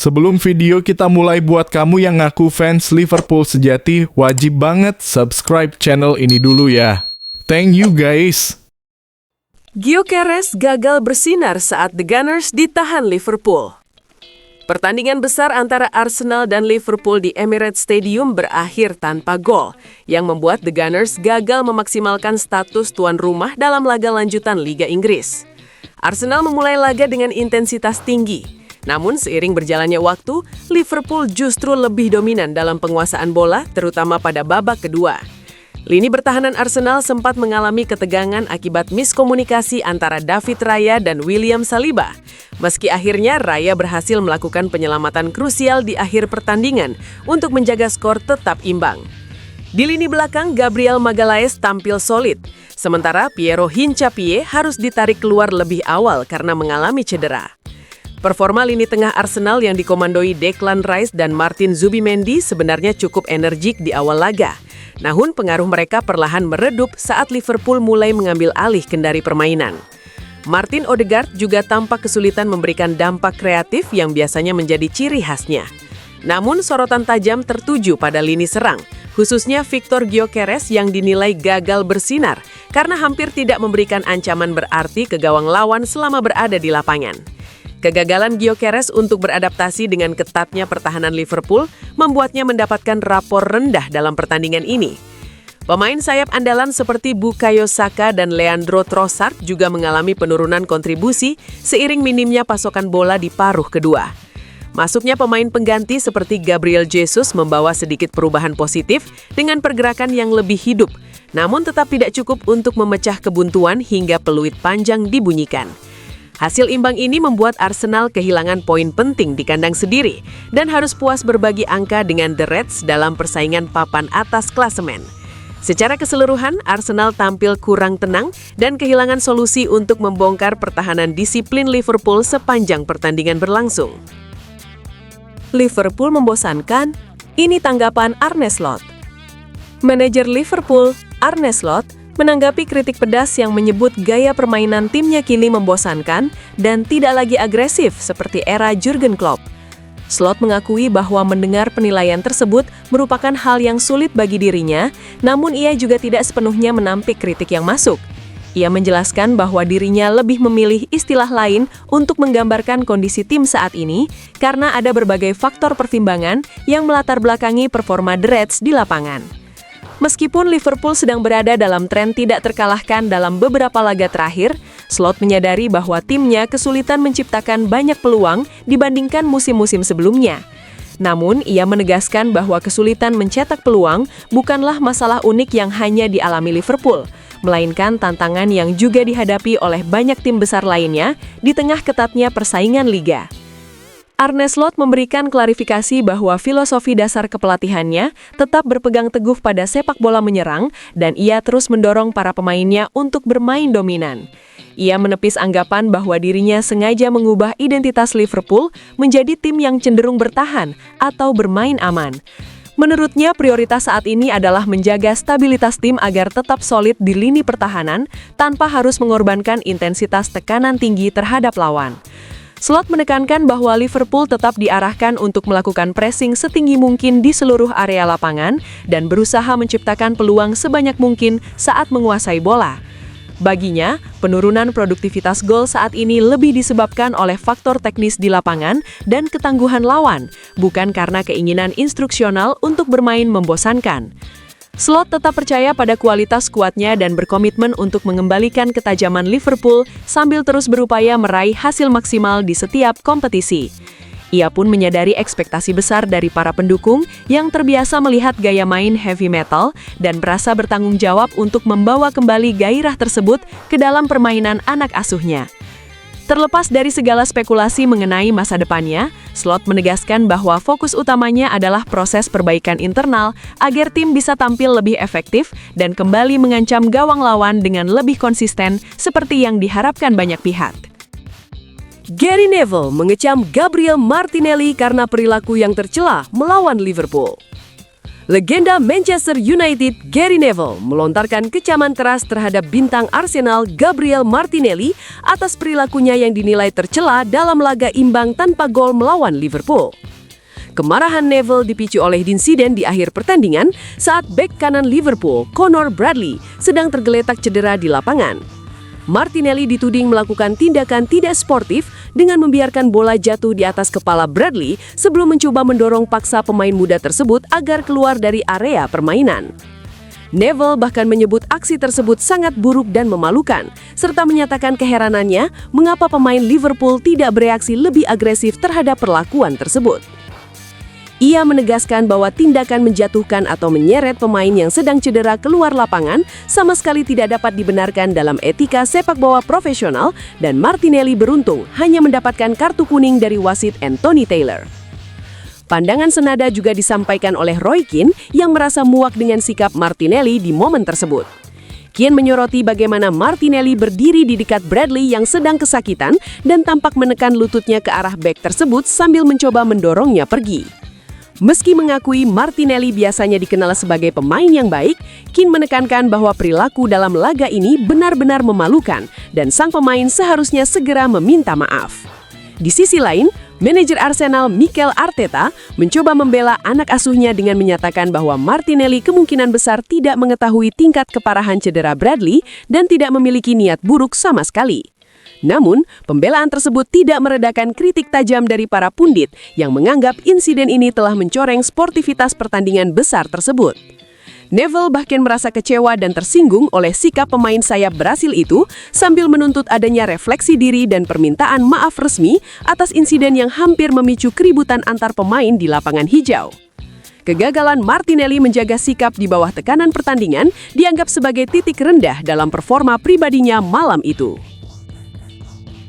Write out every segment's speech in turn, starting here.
Sebelum video kita mulai, buat kamu yang ngaku fans Liverpool sejati, wajib banget subscribe channel ini dulu ya. Thank you guys. Gyökeres gagal bersinar saat The Gunners ditahan Liverpool. Pertandingan besar antara Arsenal dan Liverpool di Emirates Stadium berakhir tanpa gol, yang membuat The Gunners gagal memaksimalkan status tuan rumah dalam laga lanjutan Liga Inggris. Arsenal memulai laga dengan intensitas tinggi. Namun seiring berjalannya waktu, Liverpool justru lebih dominan dalam penguasaan bola, terutama pada babak kedua. Lini pertahanan Arsenal sempat mengalami ketegangan akibat miskomunikasi antara David Raya dan William Saliba. Meski akhirnya Raya berhasil melakukan penyelamatan krusial di akhir pertandingan untuk menjaga skor tetap imbang. Di lini belakang, Gabriel Magalhaes tampil solid, sementara Piero Hincapié harus ditarik keluar lebih awal karena mengalami cedera. Performa lini tengah Arsenal yang dikomandoi Declan Rice dan Martin Zubimendi sebenarnya cukup energik di awal laga. Namun pengaruh mereka perlahan meredup saat Liverpool mulai mengambil alih kendali permainan. Martin Odegaard juga tampak kesulitan memberikan dampak kreatif yang biasanya menjadi ciri khasnya. Namun sorotan tajam tertuju pada lini serang, khususnya Victor Gyökeres yang dinilai gagal bersinar karena hampir tidak memberikan ancaman berarti ke gawang lawan selama berada di lapangan. Kegagalan Gyökeres untuk beradaptasi dengan ketatnya pertahanan Liverpool membuatnya mendapatkan rapor rendah dalam pertandingan ini. Pemain sayap andalan seperti Bukayo Saka dan Leandro Trossard juga mengalami penurunan kontribusi seiring minimnya pasokan bola di paruh kedua. Masuknya pemain pengganti seperti Gabriel Jesus membawa sedikit perubahan positif dengan pergerakan yang lebih hidup, namun tetap tidak cukup untuk memecah kebuntuan hingga peluit panjang dibunyikan. Hasil imbang ini membuat Arsenal kehilangan poin penting di kandang sendiri dan harus puas berbagi angka dengan The Reds dalam persaingan papan atas klasemen. Secara keseluruhan, Arsenal tampil kurang tenang dan kehilangan solusi untuk membongkar pertahanan disiplin Liverpool sepanjang pertandingan berlangsung. Liverpool membosankan, ini tanggapan Arne Slot. Manajer Liverpool, Arne Slot, menanggapi kritik pedas yang menyebut gaya permainan timnya kini membosankan dan tidak lagi agresif seperti era Jurgen Klopp. Slot mengakui bahwa mendengar penilaian tersebut merupakan hal yang sulit bagi dirinya, namun ia juga tidak sepenuhnya menampik kritik yang masuk. Ia menjelaskan bahwa dirinya lebih memilih istilah lain untuk menggambarkan kondisi tim saat ini karena ada berbagai faktor pertimbangan yang melatar belakangi performa The Reds di lapangan. Meskipun Liverpool sedang berada dalam tren tidak terkalahkan dalam beberapa laga terakhir, Slot menyadari bahwa timnya kesulitan menciptakan banyak peluang dibandingkan musim-musim sebelumnya. Namun, ia menegaskan bahwa kesulitan mencetak peluang bukanlah masalah unik yang hanya dialami Liverpool, melainkan tantangan yang juga dihadapi oleh banyak tim besar lainnya di tengah ketatnya persaingan liga. Arne Slot memberikan klarifikasi bahwa filosofi dasar kepelatihannya tetap berpegang teguh pada sepak bola menyerang dan ia terus mendorong para pemainnya untuk bermain dominan. Ia menepis anggapan bahwa dirinya sengaja mengubah identitas Liverpool menjadi tim yang cenderung bertahan atau bermain aman. Menurutnya, prioritas saat ini adalah menjaga stabilitas tim agar tetap solid di lini pertahanan tanpa harus mengorbankan intensitas tekanan tinggi terhadap lawan. Slot menekankan bahwa Liverpool tetap diarahkan untuk melakukan pressing setinggi mungkin di seluruh area lapangan dan berusaha menciptakan peluang sebanyak mungkin saat menguasai bola. Baginya, penurunan produktivitas gol saat ini lebih disebabkan oleh faktor teknis di lapangan dan ketangguhan lawan, bukan karena keinginan instruksional untuk bermain membosankan. Slot tetap percaya pada kualitas skuadnya dan berkomitmen untuk mengembalikan ketajaman Liverpool sambil terus berupaya meraih hasil maksimal di setiap kompetisi. Ia pun menyadari ekspektasi besar dari para pendukung yang terbiasa melihat gaya main heavy metal dan merasa bertanggung jawab untuk membawa kembali gairah tersebut ke dalam permainan anak asuhnya. Terlepas dari segala spekulasi mengenai masa depannya, Slot menegaskan bahwa fokus utamanya adalah proses perbaikan internal agar tim bisa tampil lebih efektif dan kembali mengancam gawang lawan dengan lebih konsisten seperti yang diharapkan banyak pihak. Gary Neville mengecam Gabriel Martinelli karena perilaku yang tercela melawan Liverpool. Legenda Manchester United Gary Neville melontarkan kecaman keras terhadap bintang Arsenal Gabriel Martinelli atas perilakunya yang dinilai tercela dalam laga imbang tanpa gol melawan Liverpool. Kemarahan Neville dipicu oleh insiden di akhir pertandingan saat bek kanan Liverpool, Connor Bradley, sedang tergeletak cedera di lapangan. Martinelli dituding melakukan tindakan tidak sportif dengan membiarkan bola jatuh di atas kepala Bradley sebelum mencoba mendorong paksa pemain muda tersebut agar keluar dari area permainan. Neville bahkan menyebut aksi tersebut sangat buruk dan memalukan, serta menyatakan keheranannya mengapa pemain Liverpool tidak bereaksi lebih agresif terhadap perlakuan tersebut. Ia menegaskan bahwa tindakan menjatuhkan atau menyeret pemain yang sedang cedera keluar lapangan sama sekali tidak dapat dibenarkan dalam etika sepak bola profesional dan Martinelli beruntung hanya mendapatkan kartu kuning dari wasit Anthony Taylor. Pandangan senada juga disampaikan oleh Roy Keane yang merasa muak dengan sikap Martinelli di momen tersebut. Keane menyoroti bagaimana Martinelli berdiri di dekat Bradley yang sedang kesakitan dan tampak menekan lututnya ke arah bek tersebut sambil mencoba mendorongnya pergi. Meski mengakui Martinelli biasanya dikenal sebagai pemain yang baik, Keane menekankan bahwa perilaku dalam laga ini benar-benar memalukan dan sang pemain seharusnya segera meminta maaf. Di sisi lain, manajer Arsenal Mikel Arteta mencoba membela anak asuhnya dengan menyatakan bahwa Martinelli kemungkinan besar tidak mengetahui tingkat keparahan cedera Bradley dan tidak memiliki niat buruk sama sekali. Namun, pembelaan tersebut tidak meredakan kritik tajam dari para pundit yang menganggap insiden ini telah mencoreng sportivitas pertandingan besar tersebut. Neville bahkan merasa kecewa dan tersinggung oleh sikap pemain sayap Brasil itu sambil menuntut adanya refleksi diri dan permintaan maaf resmi atas insiden yang hampir memicu keributan antar pemain di lapangan hijau. Kegagalan Martinelli menjaga sikap di bawah tekanan pertandingan dianggap sebagai titik rendah dalam performa pribadinya malam itu.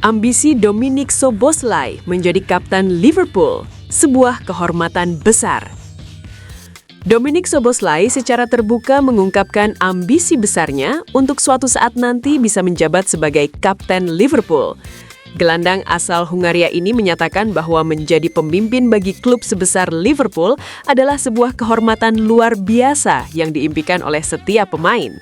Ambisi Dominic Szoboszlai menjadi kapten Liverpool, sebuah kehormatan besar. Dominic Szoboszlai secara terbuka mengungkapkan ambisi besarnya untuk suatu saat nanti bisa menjabat sebagai kapten Liverpool. Gelandang asal Hungaria ini menyatakan bahwa menjadi pemimpin bagi klub sebesar Liverpool adalah sebuah kehormatan luar biasa yang diimpikan oleh setiap pemain.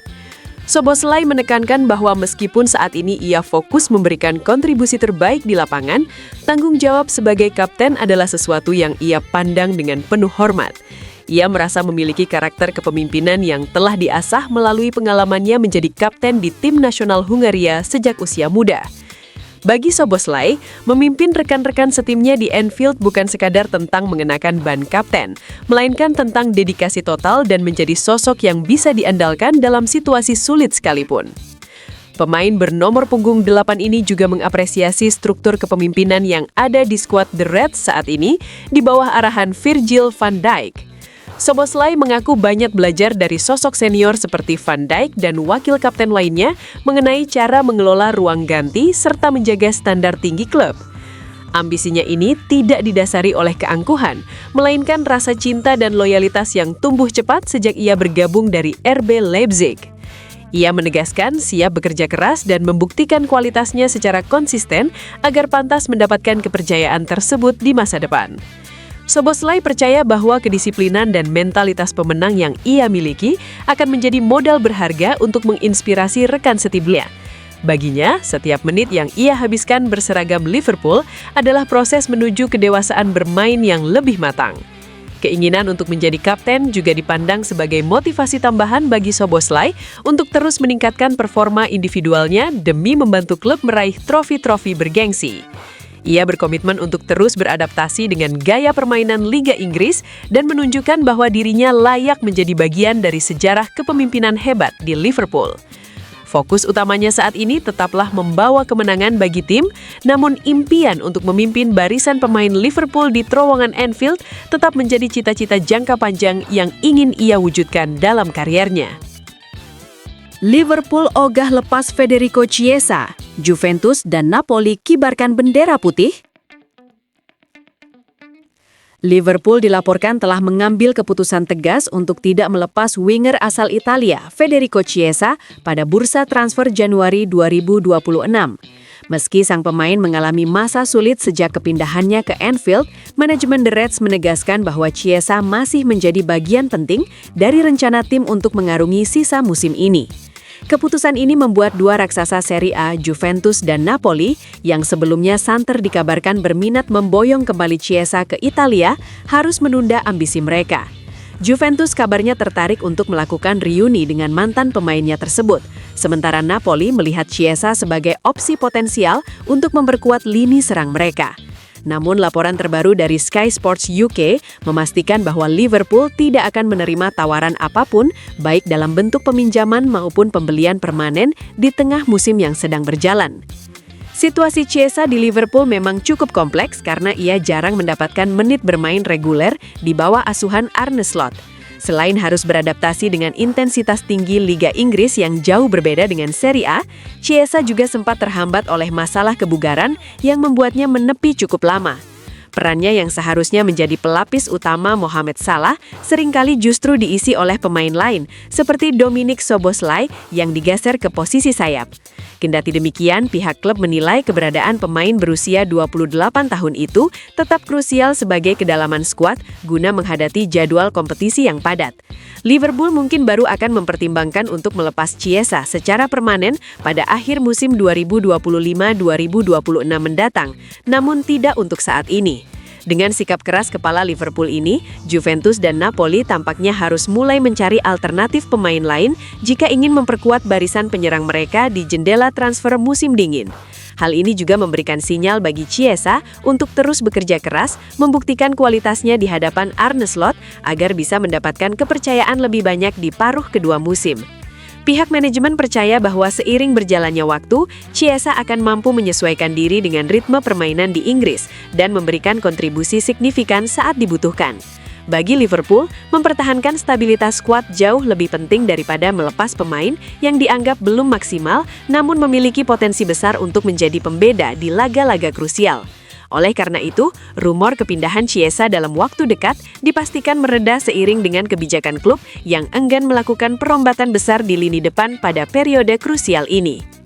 Szoboszlai menekankan bahwa meskipun saat ini ia fokus memberikan kontribusi terbaik di lapangan, tanggung jawab sebagai kapten adalah sesuatu yang ia pandang dengan penuh hormat. Ia merasa memiliki karakter kepemimpinan yang telah diasah melalui pengalamannya menjadi kapten di tim nasional Hungaria sejak usia muda. Bagi Szoboszlai, memimpin rekan-rekan setimnya di Anfield bukan sekadar tentang mengenakan ban kapten, melainkan tentang dedikasi total dan menjadi sosok yang bisa diandalkan dalam situasi sulit sekalipun. Pemain bernomor punggung 8 ini juga mengapresiasi struktur kepemimpinan yang ada di skuad The Reds saat ini di bawah arahan Virgil van Dijk. Szoboszlai mengaku banyak belajar dari sosok senior seperti Van Dijk dan wakil kapten lainnya mengenai cara mengelola ruang ganti serta menjaga standar tinggi klub. Ambisinya ini tidak didasari oleh keangkuhan, melainkan rasa cinta dan loyalitas yang tumbuh cepat sejak ia bergabung dari RB Leipzig. Ia menegaskan siap bekerja keras dan membuktikan kualitasnya secara konsisten agar pantas mendapatkan kepercayaan tersebut di masa depan. Szoboszlai percaya bahwa kedisiplinan dan mentalitas pemenang yang ia miliki akan menjadi modal berharga untuk menginspirasi rekan setimnya. Baginya, setiap menit yang ia habiskan berseragam Liverpool adalah proses menuju kedewasaan bermain yang lebih matang. Keinginan untuk menjadi kapten juga dipandang sebagai motivasi tambahan bagi Szoboszlai untuk terus meningkatkan performa individualnya demi membantu klub meraih trofi-trofi bergengsi. Ia berkomitmen untuk terus beradaptasi dengan gaya permainan Liga Inggris dan menunjukkan bahwa dirinya layak menjadi bagian dari sejarah kepemimpinan hebat di Liverpool. Fokus utamanya saat ini tetaplah membawa kemenangan bagi tim, namun impian untuk memimpin barisan pemain Liverpool di terowongan Anfield tetap menjadi cita-cita jangka panjang yang ingin ia wujudkan dalam kariernya. Liverpool ogah lepas Federico Chiesa, Juventus dan Napoli kibarkan bendera putih. Liverpool dilaporkan telah mengambil keputusan tegas untuk tidak melepas winger asal Italia, Federico Chiesa, pada bursa transfer Januari 2026. Meski sang pemain mengalami masa sulit sejak kepindahannya ke Anfield, manajemen The Reds menegaskan bahwa Chiesa masih menjadi bagian penting dari rencana tim untuk mengarungi sisa musim ini. Keputusan ini membuat dua raksasa Serie A, Juventus dan Napoli, yang sebelumnya santer dikabarkan berminat memboyong kembali Chiesa ke Italia, harus menunda ambisi mereka. Juventus kabarnya tertarik untuk melakukan reuni dengan mantan pemainnya tersebut, sementara Napoli melihat Chiesa sebagai opsi potensial untuk memperkuat lini serang mereka. Namun laporan terbaru dari Sky Sports UK memastikan bahwa Liverpool tidak akan menerima tawaran apapun, baik dalam bentuk peminjaman maupun pembelian permanen di tengah musim yang sedang berjalan. Situasi Chiesa di Liverpool memang cukup kompleks karena ia jarang mendapatkan menit bermain reguler di bawah asuhan Arne Slot. Selain harus beradaptasi dengan intensitas tinggi Liga Inggris yang jauh berbeda dengan Serie A, Chiesa juga sempat terhambat oleh masalah kebugaran yang membuatnya menepi cukup lama. Perannya yang seharusnya menjadi pelapis utama Mohamed Salah seringkali justru diisi oleh pemain lain, seperti Dominik Szoboszlai yang digeser ke posisi sayap. Kendati demikian, pihak klub menilai keberadaan pemain berusia 28 tahun itu tetap krusial sebagai kedalaman skuad guna menghadapi jadwal kompetisi yang padat. Liverpool mungkin baru akan mempertimbangkan untuk melepas Chiesa secara permanen pada akhir musim 2025-2026 mendatang, namun tidak untuk saat ini. Dengan sikap keras kepala Liverpool ini, Juventus dan Napoli tampaknya harus mulai mencari alternatif pemain lain jika ingin memperkuat barisan penyerang mereka di jendela transfer musim dingin. Hal ini juga memberikan sinyal bagi Chiesa untuk terus bekerja keras, membuktikan kualitasnya di hadapan Arne Slot agar bisa mendapatkan kepercayaan lebih banyak di paruh kedua musim. Pihak manajemen percaya bahwa seiring berjalannya waktu, Chiesa akan mampu menyesuaikan diri dengan ritme permainan di Inggris dan memberikan kontribusi signifikan saat dibutuhkan. Bagi Liverpool, mempertahankan stabilitas skuad jauh lebih penting daripada melepas pemain yang dianggap belum maksimal namun memiliki potensi besar untuk menjadi pembeda di laga-laga krusial. Oleh karena itu, rumor kepindahan Chiesa dalam waktu dekat dipastikan mereda seiring dengan kebijakan klub yang enggan melakukan perombatan besar di lini depan pada periode krusial ini.